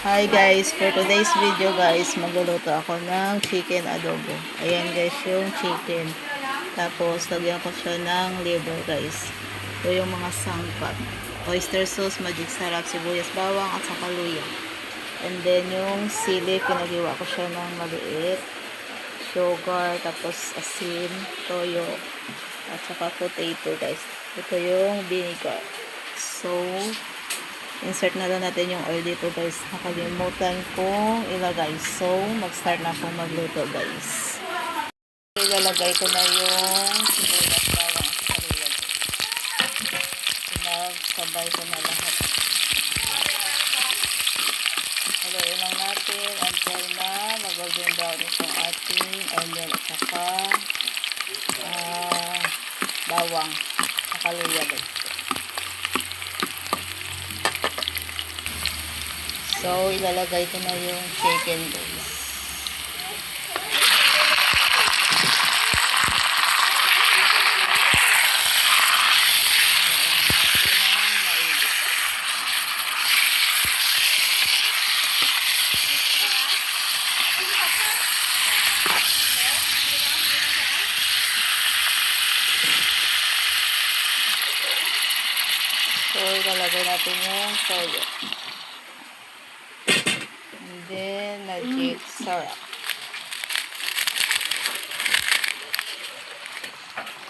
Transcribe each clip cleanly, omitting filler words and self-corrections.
Hi guys, for today's video guys, magluluto ako ng chicken adobo. Ayan guys yung chicken. Tapos lagyan ko siya ng liver guys. Ito yung mga sangkap. Oyster sauce, magic sarap, sibuyas, bawang at saka luya. And then yung sili, pinagiwa ko siya ng maliit. Sugar, tapos asin, toyo, at saka potato guys. Ito yung vinegar. So, insert na lang natin yung oil dito guys. Nakalimutan kong ilagay. So, mag-start na akong magluto guys. Ilalagay ko na yung sibuyas, bawang at sariwa. Pinagsabay ko na lahat. Haluin lang natin until na mag-golden brown itong ating onion at saka bawang at luya guys. So, ilalagay ko na yung chicken guys. So, ilalagay natin yung toyo. And then, magic syrup.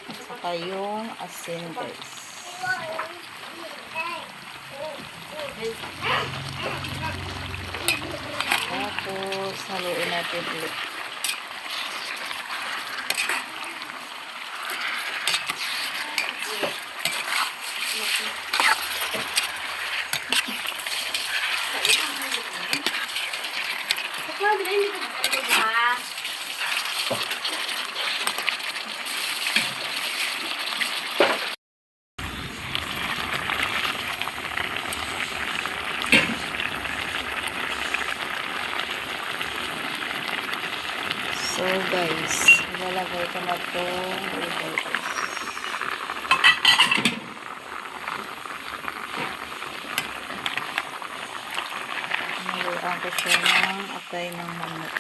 At saka yung asin guys. Tapos, haluin natin ulit. So guys, ilalagay ko na itong liver guys. Naluan ko siya ng atay ng manok.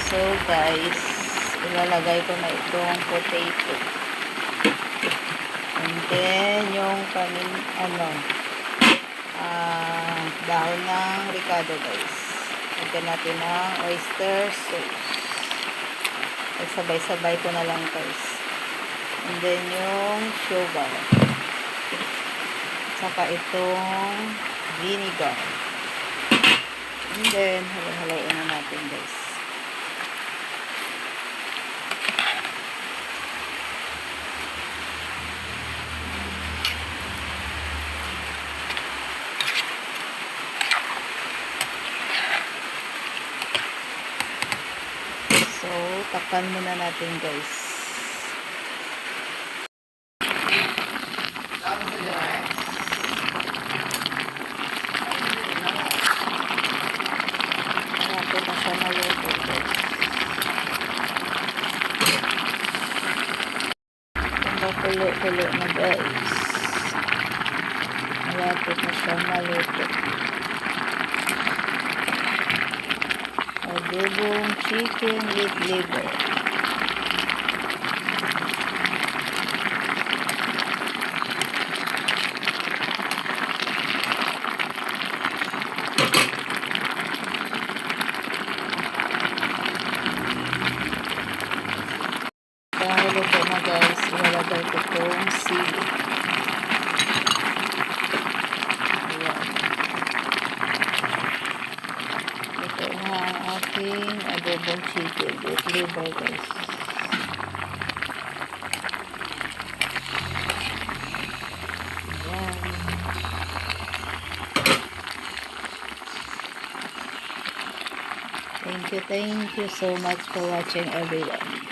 So guys, ilalagay ko na itong potato. And then yung dahon ng ricado guys. Lagyan natin ng oyster sauce. Sabay-sabay ko na lang guys. And then yung sugar. Saka itong vinegar. And then halo-haloin na natin guys. So, takpan muna natin guys. Malapit na siya maluto guys. Kulo-kulo na guys. Malapit na siya maluto. Adobong chicken with liver. Dahil ito na guys, ilalagay ko itong sili. Ating adobong chicken with liver guys. Ayan. Thank you so much for watching everyone.